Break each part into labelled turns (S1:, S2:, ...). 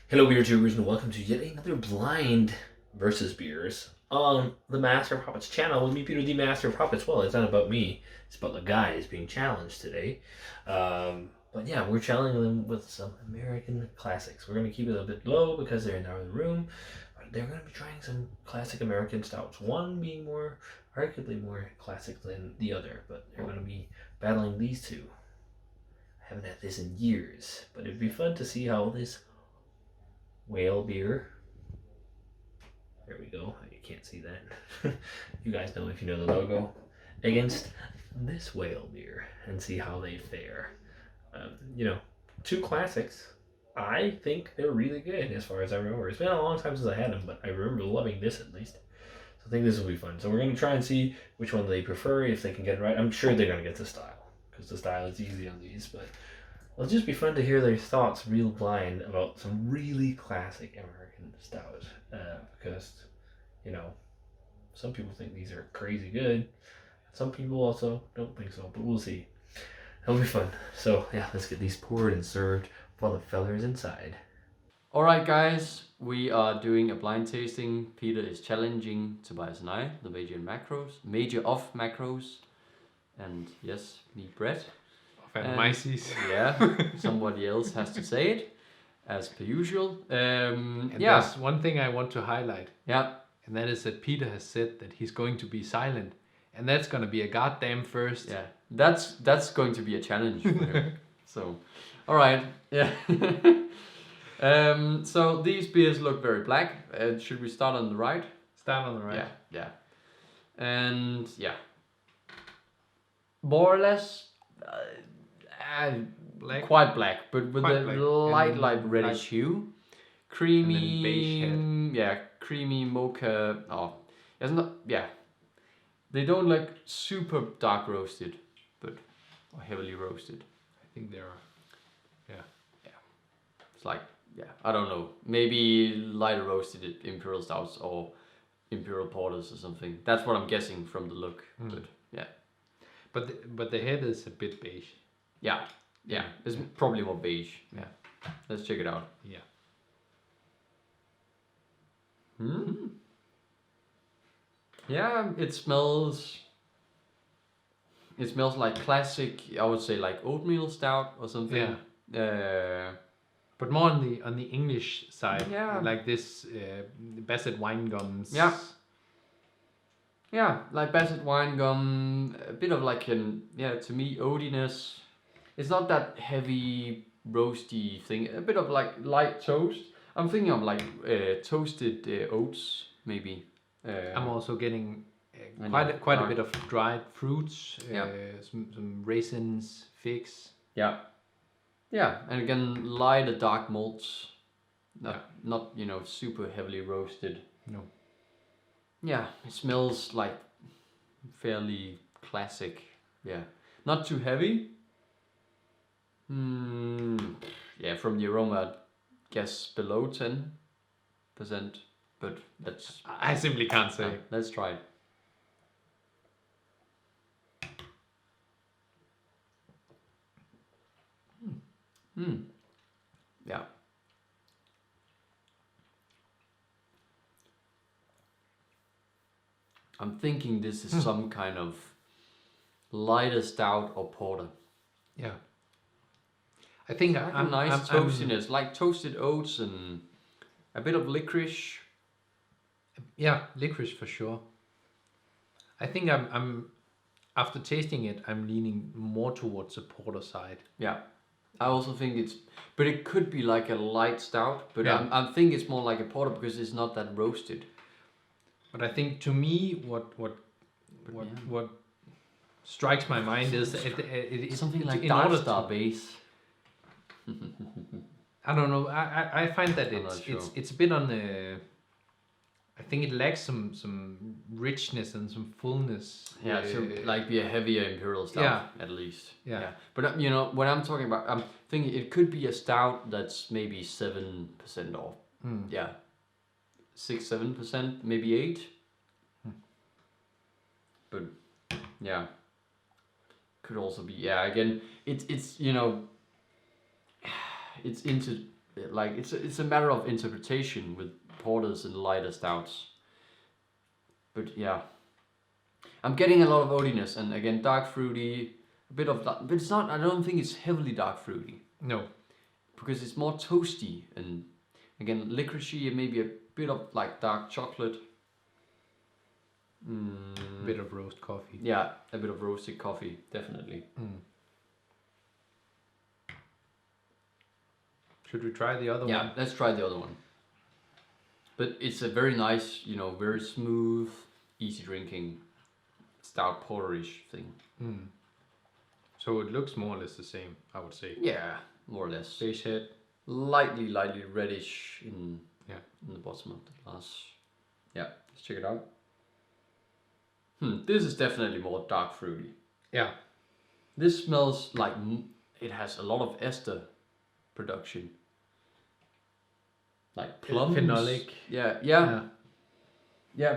S1: Hello, beer tubers, and welcome to yet another blind versus beers on the Master of Puppets channel with me, Peter, the Master of Puppets. Well, it's not about me; it's about the guys being challenged today. But yeah, we're challenging them with some American classics. We're gonna keep it a bit low because they're in our room. But they're gonna be trying some classic American stouts. One being arguably more classic than the other, but they're gonna be battling these two. I haven't had this in years, but it'd be fun to see how this whale beer. There we go. You can't see that. You guys know if you know the logo. Against this whale beer and see how they fare. Two classics. I think they're really good as far as I remember. It's been a long time since I had them, but I remember loving this at least. So I think this will be fun. So we're going to try and see which one they prefer, if they can get it right. I'm sure they're going to get the style, because the style is easy on these, but it'll just be fun to hear their thoughts real blind about some really classic American stout. Because, you know, some people think these are crazy good. Some people also don't think so, but we'll see. It'll be fun. So, yeah, let's get these poured and served for the fellers inside.
S2: Alright guys, we are doing a blind tasting. Peter is challenging Tobias and I, the major of macros. And yes, me Brett.
S3: Myces.
S2: Yeah, somebody else has to say it, as per usual.
S3: And
S2: yeah.
S3: there's one thing I want to highlight.
S2: Yeah.
S3: And that is that Peter has said that he's going to be silent. And that's going to be a goddamn first.
S2: Yeah, that's going to be a challenge for him. So, alright, yeah. So these beers look very black. Should we start on the right?
S3: Start on the right.
S2: Yeah. And yeah, more or less
S3: Black.
S2: quite black, but with
S3: Quite
S2: a
S3: black.
S2: light reddish hue. Creamy,
S3: and then beige head.
S2: yeah, creamy mocha. Oh, it's not. Yeah, they don't look super dark roasted, but or heavily roasted.
S3: I think they are. Yeah.
S2: It's like, yeah, I don't know, maybe lighter roasted Imperial Stouts or Imperial Porters or something. That's what I'm guessing from the look. But yeah.
S3: But the head is a bit beige.
S2: Yeah. It's probably more beige. Yeah. Let's check it out.
S3: Yeah.
S2: Yeah, it smells like classic, I would say, like oatmeal stout or something.
S3: Yeah. But more on the English side.
S2: Yeah.
S3: Like this Basset wine gums.
S2: Yeah. Yeah, like Basset wine gum, a bit of like to me, oatiness. It's not that heavy roasty thing. A bit of like light toast. I'm thinking of like toasted oats, maybe.
S3: I'm also getting
S2: And
S3: quite a bit of dried fruits.
S2: Yeah.
S3: Some raisins, figs.
S2: Yeah. Yeah, and again, lighter dark malts. Not super heavily roasted.
S3: No.
S2: Yeah, it smells like fairly classic. Yeah, not too heavy. Yeah, from the aroma, I'd guess below 10%, but that's.
S3: I simply can't say.
S2: Let's try it. Yeah. I'm thinking this is some kind of lighter stout or porter.
S3: Yeah. I think
S2: Like a nice toastiness, like toasted oats and a bit of licorice.
S3: Yeah, licorice for sure. I think I'm after tasting it, I'm leaning more towards the porter side.
S2: Yeah, I also think but it could be like a light stout, but
S3: Yeah.
S2: I think it's more like a porter because it's not that roasted.
S3: But I think to me, what strikes my mind is it's
S2: Something like
S3: in
S2: Dark
S3: order
S2: Star
S3: to,
S2: base.
S3: I don't know. I find that
S2: I'm not sure.
S3: it's a bit on the. I think it lacks some richness and some fullness.
S2: Yeah, so like be a heavier imperial stout,
S3: Yeah.
S2: at least.
S3: Yeah.
S2: But when I'm talking about, I'm thinking it could be a stout that's maybe 7% or yeah, 6-7%, maybe 8. But yeah, could also be again. It's it's into like it's a matter of interpretation with porters and lighter stouts. But yeah, I'm getting a lot of oatiness, and again dark fruity, a bit of that, but it's not. I don't think it's heavily dark fruity.
S3: No.
S2: Because it's more toasty, and again licoricey and maybe a bit of like dark chocolate.
S3: A bit of roast coffee.
S2: Yeah, a bit of roasted coffee, definitely.
S3: Should we try the other one?
S2: Yeah, let's try the other one. But it's a very nice, very smooth, easy drinking, stout porterish thing.
S3: So it looks more or less the same, I would say.
S2: Yeah, more or less.
S3: Base head.
S2: Lightly reddish in the bottom of the glass. Yeah, let's check it out. This is definitely more dark fruity.
S3: Yeah.
S2: This smells like it has a lot of ester production. Like plums.
S3: Phenolic.
S2: Yeah,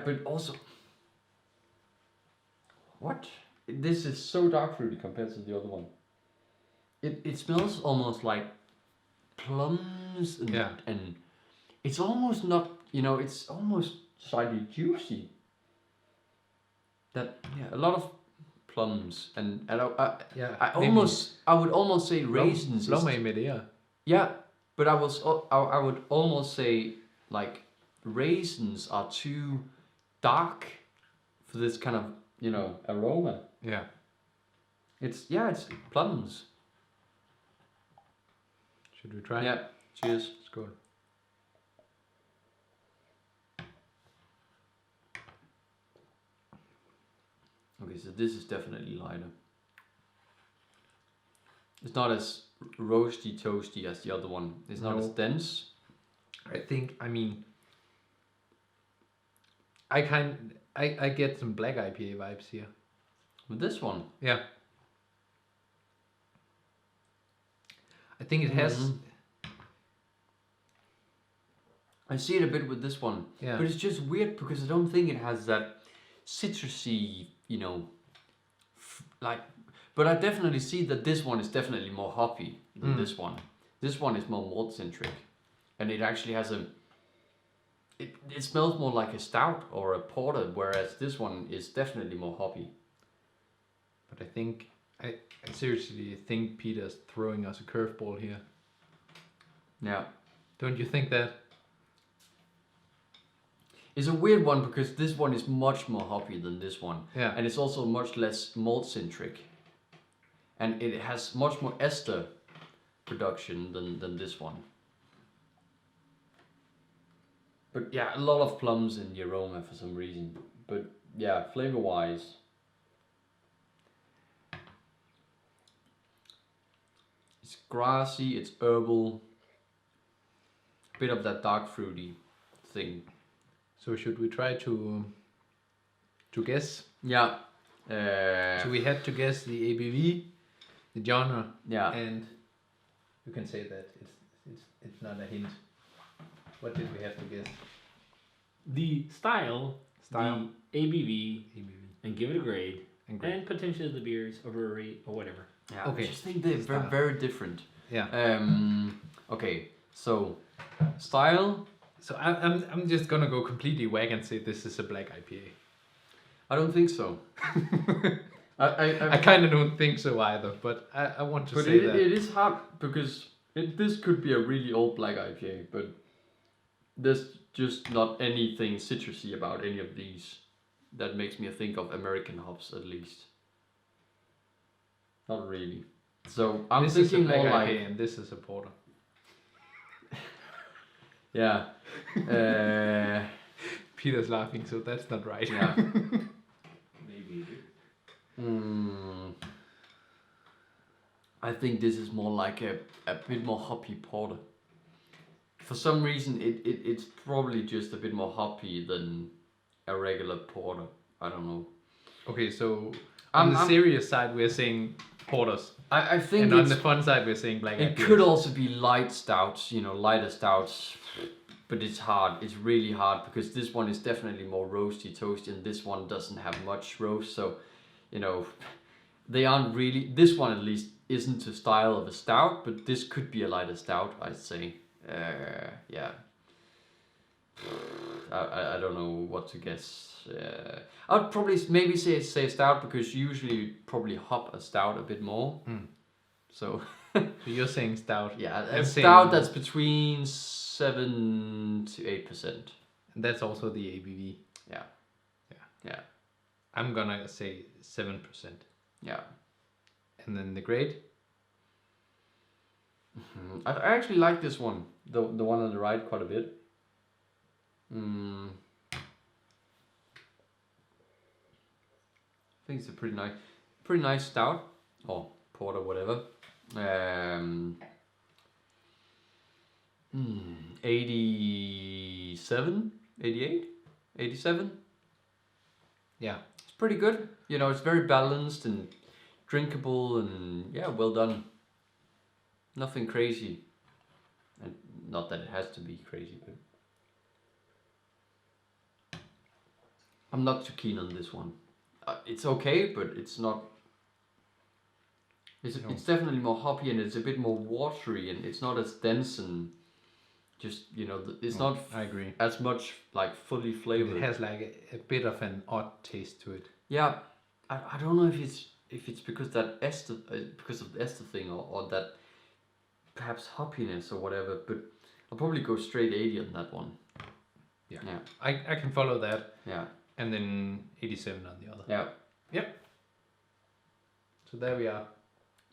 S2: but also... What? This is so dark fruity compared to the other one. It smells almost like plums and it's almost not, it's almost slightly juicy. A lot of plums and I would almost say raisins. Yeah, but I would almost say like raisins are too dark for this kind of aroma.
S3: Yeah.
S2: It's plums.
S3: Should we try?
S2: Yeah. Cheers.
S3: Let's go.
S2: Okay, so this is definitely lighter. It's not as roasty toasty as the other one. It's not as dense.
S3: I get some black IPA vibes here.
S2: With this one?
S3: Yeah. I think it has...
S2: I see it a bit with this one.
S3: Yeah.
S2: But it's just weird because I don't think it has that citrusy, but I definitely see that this one is definitely more hoppy than this one. This one is more malt centric. And it actually has it smells more like a stout or a porter, whereas this one is definitely more hoppy.
S3: But I seriously think Peter's throwing us a curveball here.
S2: Yeah.
S3: Don't you think that?
S2: It's a weird one because this one is much more hoppy than this one.
S3: Yeah.
S2: And it's also much less malt centric. And it has much more ester production than this one. But yeah, a lot of plums in the aroma for some reason. But yeah, flavor wise. It's grassy, it's herbal. Bit of that dark fruity thing.
S3: So should we try to guess?
S2: Yeah.
S3: So we had to guess the ABV, the genre,
S2: and
S3: you can say that it's not a hint. What did we have to guess?
S1: The style, the ABV, and give it a grade, and potentially the beers, a brewery, or whatever.
S2: Yeah,
S3: okay.
S2: I just think they're very, very different.
S3: Yeah.
S2: Okay, so style.
S3: So I'm just gonna go completely wag and say this is a black IPA.
S2: I don't think so.
S3: I kind of don't think so either, but I want to say that.
S2: It is hard because this could be a really old black IPA, but there's just not anything citrusy about any of these that makes me think of American hops, at least. Not really. So I'm
S3: this
S2: thinking
S3: is a black
S2: more
S3: IPA
S2: like,
S3: and this is a porter.
S2: yeah.
S3: Peter's laughing, so that's not right.
S2: Yeah.
S1: Maybe.
S2: I think this is more like a bit more hoppy porter. For some reason, it's probably just a bit more hoppy than a regular porter. I don't know.
S3: Okay, so on the serious side, we're saying porters.
S2: I think
S3: and on the fun side, we're saying black
S2: It
S3: IPAs.
S2: could also be light stouts, lighter stouts. But it's hard. It's really hard because this one is definitely more roasty, toasty, and this one doesn't have much roast. So, they aren't really. This one at least isn't the style of a stout, but this could be a lighter stout, I'd say. Yeah. I don't know what to guess. I'd probably maybe say stout because usually you probably hop a stout a bit more. So
S3: So you're saying stout.
S2: yeah, a
S3: And
S2: stout
S3: saying-
S2: that's between 7 to 8%.
S3: And that's also the ABV.
S2: Yeah.
S3: Yeah.
S2: Yeah.
S3: I'm gonna say 7%.
S2: Yeah.
S3: And then the grade?
S2: I actually like this one, the one on the right, quite a bit. I think it's a pretty nice stout or porter, whatever. 87, 88, 87.
S3: Yeah.
S2: It's pretty good. You know, it's very balanced and drinkable and yeah, well done. Nothing crazy. And not that it has to be crazy, but I'm not too keen on this one. It's okay, but it's not. It's definitely more hoppy and it's a bit more watery and it's not as dense and just it's not.
S3: I agree.
S2: As much like fully flavored.
S3: It has like a bit of an odd taste to it.
S2: Yeah, I don't know if it's because that ester because of the ester thing or that perhaps hoppiness or whatever, but I'll probably go straight 80 on that one.
S3: Yeah.
S2: Yeah.
S3: I can follow that.
S2: Yeah.
S3: And then 87 on the other.
S2: Yeah.
S3: Yep. So there we are.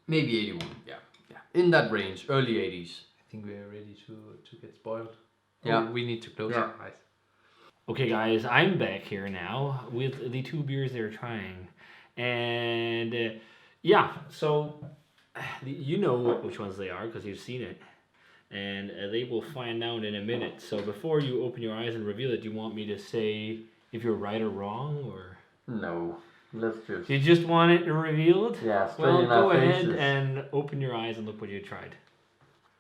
S2: Maybe 81. Yeah. Yeah. In that range, early 80s.
S3: I think we are ready to get spoiled.
S2: Yeah.
S3: Oh, we need to close
S2: Yeah.
S3: our eyes.
S1: Okay, guys, I'm back here now with the two beers they're trying. And so you know which ones they are because you've seen it. And they will find out in a minute. So before you open your eyes and reveal it, do you want me to say if you're right or wrong? Or
S2: No. Let's just.
S1: you just want it revealed?
S2: Yeah, straight
S1: Well,
S2: in our
S1: go ahead
S2: faces.
S1: and open your eyes and look what you tried.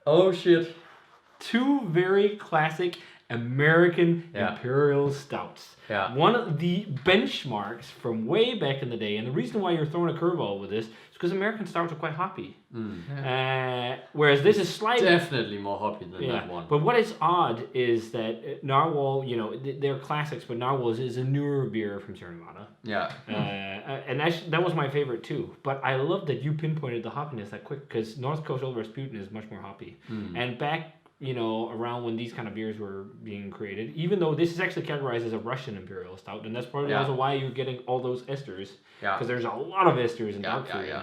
S2: Oh shit.
S1: Two very classic American
S2: Yeah.
S1: Imperial Stouts.
S2: Yeah.
S1: One of the benchmarks from way back in the day, and the reason why you're throwing a curveball with this is because American Stouts are quite hoppy. Whereas this is slightly...
S2: Definitely more hoppy than that one.
S1: But what is odd is that Narwhal, they're classics, but Narwhal is a newer beer from Sierra Nevada.
S2: Yeah.
S1: And actually, that was my favorite too. But I love that you pinpointed the hoppiness that quick because North Coast Old Rasputin is much more hoppy. And back, around when these kind of beers were being created, even though this is actually categorized as a Russian Imperial Stout, and that's probably also why you're getting all those esters.
S2: Yeah.
S1: Because there's a lot of esters in dark fruit in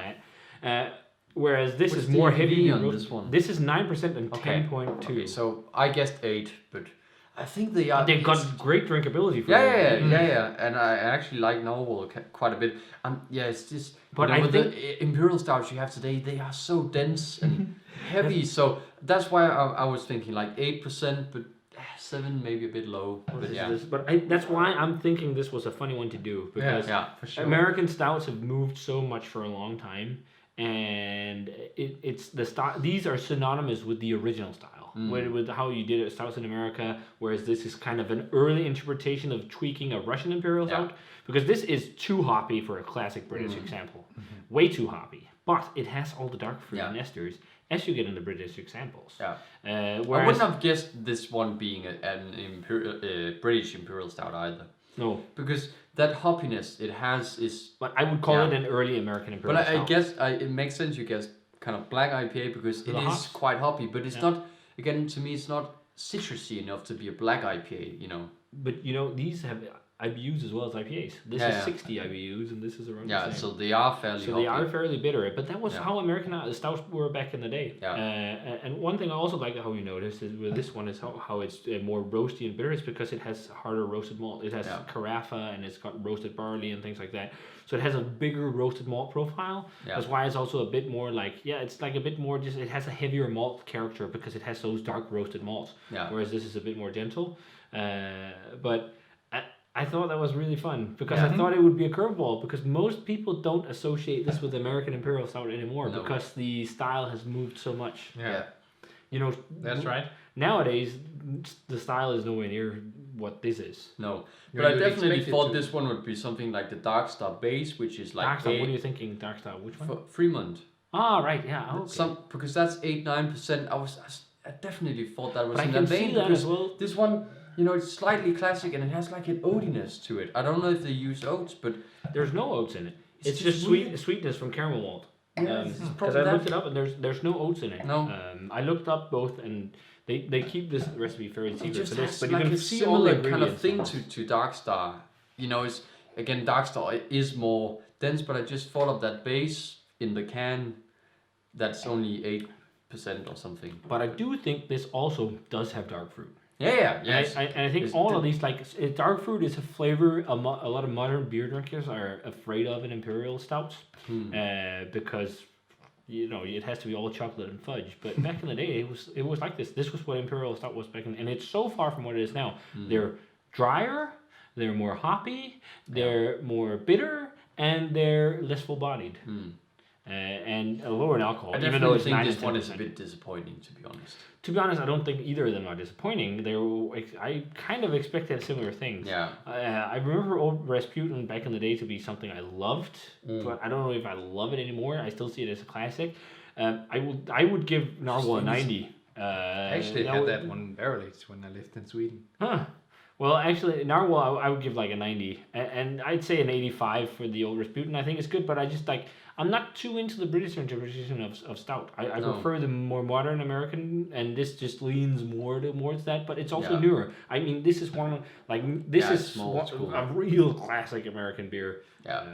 S1: that. Whereas this
S2: What's
S1: is more
S2: the
S1: heavy
S2: ABV on
S1: roast-
S2: this one?
S1: This is 9% and
S2: Okay.
S1: 10.2.
S2: Okay, so I guessed 8, but I think they are.
S1: They've got great drinkability for
S2: Yeah, and I actually like Narwhal quite a bit. It's just.
S1: But I
S2: with
S1: think-
S2: the Imperial stouts you have today, they are so dense and heavy. So that's why I was thinking like 8%, but 7 maybe a bit low. But yeah,
S1: That's why I'm thinking this was a funny one to do because
S3: For sure.
S1: American stouts have moved so much for a long time, and it's the style. These are synonymous with the original style, with how you did it stouts in America. Whereas this is kind of an early interpretation of tweaking a Russian Imperial stout, because this is too hoppy for a classic British example, way too hoppy. But it has all the dark fruit and esters as you get in the British examples.
S2: Yeah. I
S1: Whereas,
S2: wouldn't have guessed this one being an British Imperial stout either.
S1: no,
S2: Because that hoppiness it has is.
S1: but I would call it an early American Imperial
S2: But
S1: stout.
S2: I guess it makes sense. You guess kind of black IPA because it
S1: The
S2: is
S1: hops.
S2: quite hoppy, but it's not. Again, to me, it's not citrusy enough to be a black IPA.
S1: But these have IBUs as well as IPAs. This is 60 IBUs, and this is around the same.
S2: So they are fairly.
S1: So
S2: hoppy.
S1: they are fairly bitter, but that was how American stouts were back in the day.
S2: Yeah.
S1: And one thing I also like how you notice is with this one is how it's more roasty and bitter. It's because it has harder roasted malt. It has carafa and it's got roasted barley and things like that. So it has a bigger roasted malt profile.
S2: Yeah.
S1: That's why it's also a bit more it's like a bit more just, it has a heavier malt character because it has those dark roasted malts.
S2: Yeah.
S1: Whereas this is a bit more gentle. But I thought that was really fun because I thought it would be a curveball because most people don't associate this with American Imperial Stout anymore because the style has moved so much.
S3: Yeah. That's right.
S1: Nowadays, the style is nowhere near what this is.
S2: No,
S3: You
S2: but I
S3: would
S2: definitely
S3: expect it
S2: thought
S3: to.
S2: this one would be something like the Dark Star base, which is like
S1: Dark Stout, what are you thinking? Dark Stout, which one?
S2: Fremont.
S1: Ah, right, yeah. Okay.
S2: Because that's 8-9%. I definitely thought that was
S1: But I
S2: in
S1: can
S2: that vein
S1: see that
S2: because
S1: as well.
S2: this one, it's slightly classic and it has like an oatiness to it. I don't know if they use oats, but
S1: There's no oats in it. It's just
S2: weird.
S1: sweetness from caramel malt. Because
S2: probably
S1: I
S2: that.
S1: looked it up and there's no oats in it.
S2: No.
S1: I looked up both and they keep this recipe very
S2: It
S1: secret
S2: just
S1: for this,
S2: has
S1: but
S2: like
S1: you can
S2: a
S1: see all the
S2: similar kind of
S1: ingredients.
S2: thing to Dark Star. It's again Dark Star is more dense, but I just thought of that base in the can. That's only 8% or something.
S1: But I do think this also does have dark fruit.
S2: Yeah.
S1: Yes. And I think all of these, dark fruit is a flavor a lot of modern beer drinkers are afraid of in Imperial stouts. Because, it has to be all chocolate and fudge. But back in the day, it was like this. This was what Imperial stout was back in, and it's so far from what it is now. They're drier, they're more hoppy, they're more bitter, and they're less full-bodied. And lower in alcohol, even though it's 9
S2: think
S1: and
S2: this one is
S1: 10%.
S2: a bit disappointing, to be honest.
S1: To be honest, I don't think either of them are disappointing. I kind of expected similar things.
S2: Yeah.
S1: I remember old Rasputin back in the day to be something I loved, but I don't know if I love it anymore. I still see it as a classic. I would give Narwhal a 90.
S3: I actually had that one barrel aged when I lived in Sweden.
S1: Huh. Well, actually, Narwhal I would give like a 90, and I'd say an 85 for the old Rasputin. I think it's good, but I just I'm not too into the British interpretation of stout. I prefer the more modern American, and this just leans more towards that. But it's also newer. I mean, this is one this is a real classic American beer.
S2: Yeah.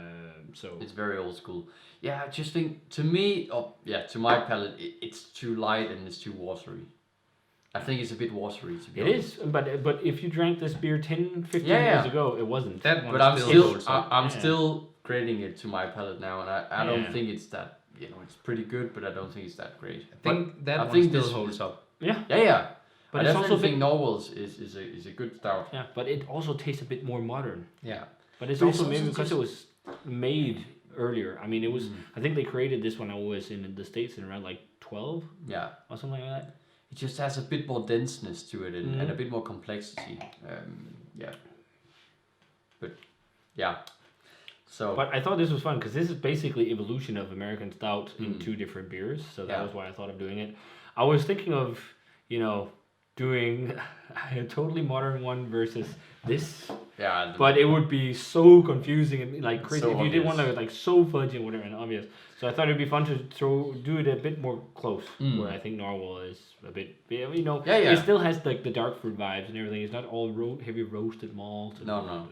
S1: So
S2: it's very old school. Yeah, I just think to me, to my palate, it's too light and it's too watery. I think it's a bit watery, to be honest.
S1: It is, but if you drank this beer 10, 15 years ago, it wasn't.
S3: That one
S2: but I'm
S3: still
S2: still grading it to my palate now, and I don't think it's that, it's pretty good, but I don't think it's that great.
S3: I think that
S2: I
S3: one
S2: think
S3: still
S2: this
S3: holds up.
S2: Yeah.
S1: But
S2: I
S1: it's also
S2: think Narwhal's is a good stout.
S1: Yeah, but it also tastes a bit more modern.
S3: Yeah.
S1: But it's also maybe because it was made earlier. I mean, it was. I think they created this when I was in the States in around 12.
S2: Yeah.
S1: Or something like that.
S2: It just has a bit more denseness to it and a bit more complexity. But yeah. So.
S1: But I thought this was fun because this is basically evolution of American stout in 2 different beers. So that was why I thought of doing it. I was thinking of, doing a totally modern one versus this.
S2: Yeah.
S1: But it would be so confusing and crazy
S2: So
S1: if you did one
S2: obvious.
S1: that was so fudgy and whatever and obvious. So I thought it'd be fun to do it a bit more close, where I think Narwhal is a bit, it still has the dark fruit vibes and everything. It's not all heavy roasted malt. And,
S2: No.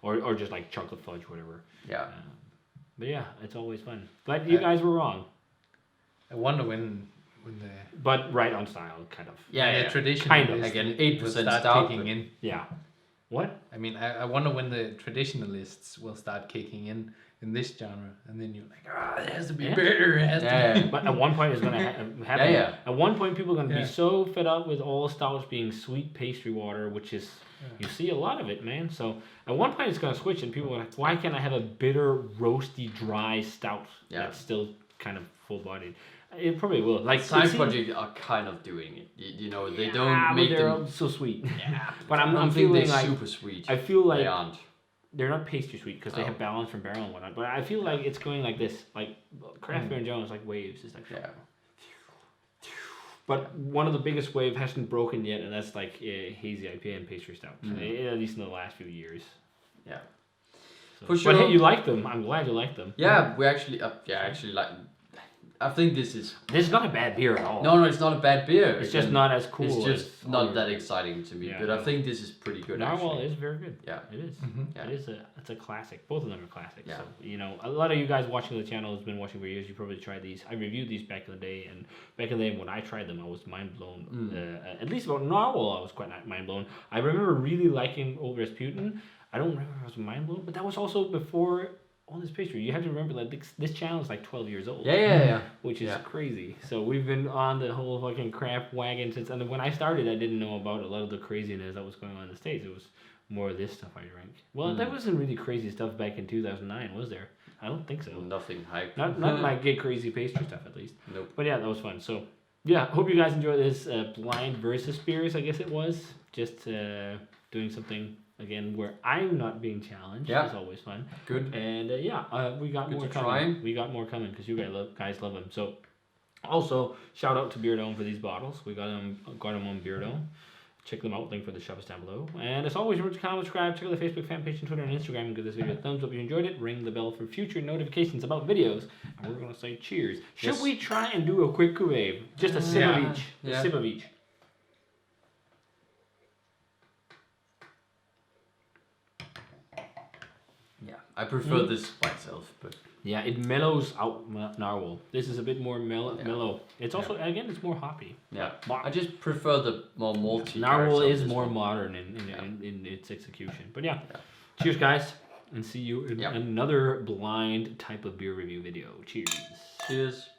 S1: Or just chocolate fudge, whatever.
S2: Yeah.
S1: But yeah, it's always fun. But you guys were wrong.
S3: I wonder when the
S1: But right on style, kind of.
S3: the tradition
S1: Kind of.
S2: Again,
S3: will
S2: 8%
S3: start
S2: stout.
S3: kicking in.
S1: Yeah. What?
S3: I mean, I wonder when the traditionalists will start kicking in this genre, and then you're like, it has to be better. It has to be.
S1: But at one point it's going to happen.
S2: Yeah.
S1: At one point people are going to be
S3: Yeah.
S1: so fed up with all stouts being sweet pastry water, which is, you see a lot of it, man. So at one point it's going to switch and people are like, why can't I have a bitter, roasty, dry stout that's still kind of full-bodied? It probably will.
S2: Science Project are kind of doing it. They don't make
S1: they're
S2: them
S1: so sweet.
S2: Yeah,
S1: But
S2: I
S1: I'm
S2: don't think
S1: feeling
S2: they're
S1: like
S2: super sweet.
S1: I feel like
S2: they aren't.
S1: they're not pastry sweet because they have balance from barrel and whatnot. But I feel like it's going like this, craft beer in general is like waves. It's like But one of the biggest wave hasn't broken yet, and that's hazy IPA and pastry stout. At least in the last few years.
S2: Yeah.
S1: So,
S2: For sure.
S1: But hey, you like them. I'm glad you like them.
S2: Yeah, we actually like. I think this is.
S1: This is not a bad beer at all.
S2: No, it's not a bad beer.
S1: It's just not as cool.
S2: It's just
S1: as
S2: not
S1: other
S2: that
S1: beers.
S2: exciting to me.
S1: Yeah,
S2: But I think this is pretty good.
S1: Narwhal
S2: actually.
S1: is very good.
S2: Yeah.
S1: It is.
S2: Yeah.
S1: It's a classic. Both of them are classics.
S2: Yeah.
S1: So, a lot of you guys watching the channel has been watching for years. You probably tried these. I reviewed these back in the day, and back in the day when I tried them, I was mind blown. At least about Narwhal, I was quite mind blown. I remember really liking Old Rasputin. I don't remember if I was mind blown, but that was also before all this pastry. You have to remember that this channel is 12 years old.
S2: Yeah.
S1: Which is crazy. So we've been on the whole fucking craft wagon since. And when I started, I didn't know about a lot of the craziness that was going on in the States. It was more of this stuff I drank. Well, there wasn't really crazy stuff back in 2009, was there? I don't think so.
S2: Nothing hype.
S1: Not get crazy pastry stuff, at least.
S2: Nope.
S1: But yeah, that was fun. So yeah, hope you guys enjoy this blind versus beers, I guess it was. Just doing something again where I'm not being challenged.
S2: Yeah.
S1: It's always fun.
S2: Good.
S1: And we got
S2: Good
S1: more
S2: to
S1: coming.
S2: try.
S1: We got more coming because you guys love them. So Also, shout out to Beer Dome for these bottles. We got them on Beer Dome. Check them out. Link for the shop is down below. And as always, remember to comment, subscribe, check out the Facebook fan page and Twitter and Instagram, and give this video a thumbs up if you enjoyed it. Ring the bell for future notifications about videos. And we're going to say cheers. Should we try and do a quick cuvee? Just a sip of each. A sip of each.
S2: Yeah, I prefer this by itself, but
S1: Yeah, it mellows out Narwhal. This is a bit more mellow. It's also, again, it's more hoppy.
S2: yeah, I just prefer the more malty.
S1: Narwhal
S2: character
S1: is
S2: of this
S1: more
S2: one.
S1: modern in its execution. But yeah, cheers, guys, and see you in
S2: Yep.
S1: another blind type of beer review video. Cheers.
S2: Cheers.